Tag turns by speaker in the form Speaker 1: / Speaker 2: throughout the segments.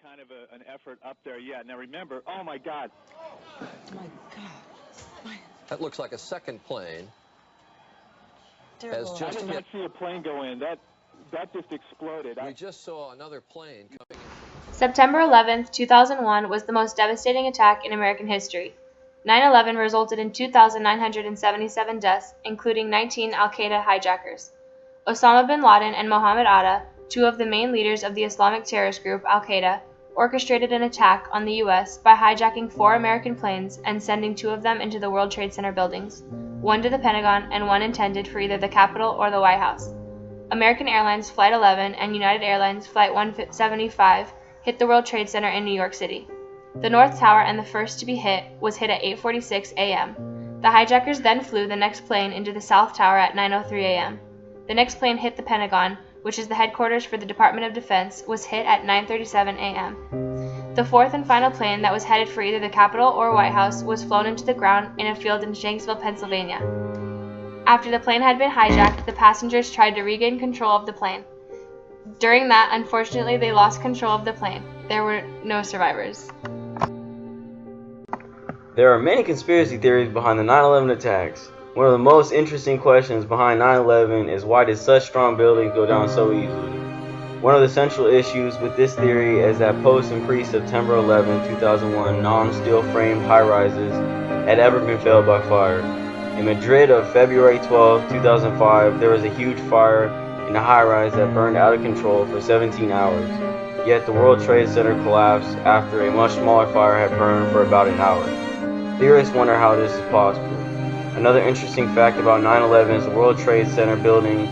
Speaker 1: kind of an effort up there yet. Now remember, oh my God.
Speaker 2: Oh my God.
Speaker 3: That looks like a second plane.
Speaker 1: I did not see a plane go in. That just exploded.
Speaker 3: We just saw another plane coming in.
Speaker 4: September 11, 2001 was the most devastating attack in American history. 9/11 resulted in 2,977 deaths, including 19 al-Qaeda hijackers. Osama bin Laden and Mohammed Atta, two of the main leaders of the Islamic terrorist group al-Qaeda, orchestrated an attack on the U.S. by hijacking 4 American planes and sending 2 of them into the World Trade Center buildings, 1 to the Pentagon and 1 intended for either the Capitol or the White House. American Airlines Flight 11 and United Airlines Flight 175 hit the World Trade Center in New York City. The North Tower, and the first to be hit, was hit at 8:46 a.m. The hijackers then flew the next plane into the South Tower at 9:03 a.m. The next plane hit the Pentagon, which is the headquarters for the Department of Defense, was hit at 9:37 a.m. The fourth and final plane that was headed for either the Capitol or White House was flown into the ground in a field in Shanksville, Pennsylvania. After the plane had been hijacked, the passengers tried to regain control of the plane. During that, unfortunately, they lost control of the plane. There were no survivors.
Speaker 5: There are many conspiracy theories behind the 9/11 attacks. One of the most interesting questions behind 9/11 is why did such strong buildings go down so easily? One of the central issues with this theory is that post and pre-September 11, 2001 non-steel framed high-rises had ever been felled by fire. In Madrid of February 12, 2005, there was a huge fire in a high-rise that burned out of control for 17 hours. Yet the World Trade Center collapsed after a much smaller fire had burned for about an hour. Theorists wonder how this is possible. Another interesting fact about 9/11 is the World Trade Center Building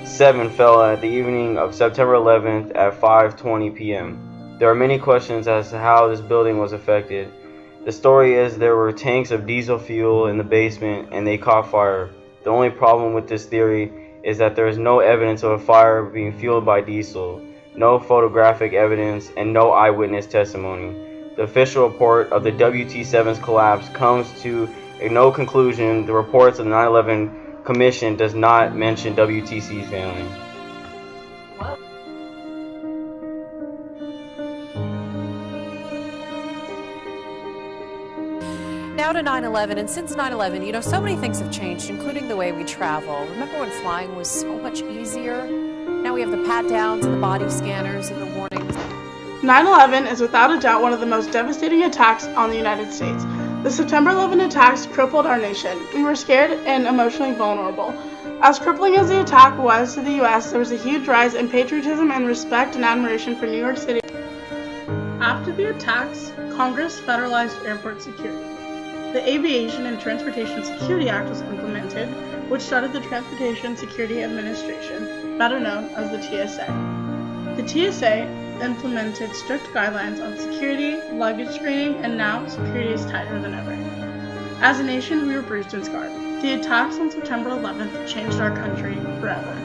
Speaker 5: 7 fell at the evening of September 11th at 5:20 p.m. There are many questions as to how this building was affected. The story is there were tanks of diesel fuel in the basement and they caught fire. The only problem with this theory is that there is no evidence of a fire being fueled by diesel, no photographic evidence, and no eyewitness testimony. The official report of the WT-7's collapse comes to no conclusion. The reports of the 9/11 Commission does not mention WTC's family.
Speaker 2: Now to 9/11, and since 9/11, so many things have changed, including the way we travel. Remember when flying was so much easier? Now we have the pat-downs and the body scanners and the warnings.
Speaker 6: 9/11 is without a doubt one of the most devastating attacks on the United States. The September 11 attacks crippled our nation. We were scared and emotionally vulnerable. As crippling as the attack was to the U.S., there was a huge rise in patriotism and respect and admiration for New York City. After the attacks, Congress federalized airport security. The Aviation and Transportation Security Act was implemented, which started the Transportation Security Administration, better known as the TSA. The TSA implemented strict guidelines on security, luggage screening, and now security is tighter than ever. As a nation, we were bruised and scarred. The attacks on September 11th changed our country forever.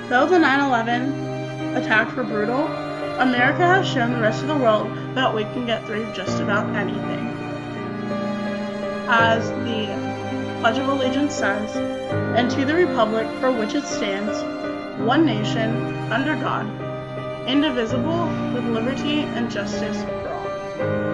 Speaker 6: Though the 9/11 attacks were brutal, America has shown the rest of the world that we can get through just about anything. As the Pledge of Allegiance says, and to the republic for which it stands, one nation, under God, indivisible, with liberty and justice for all.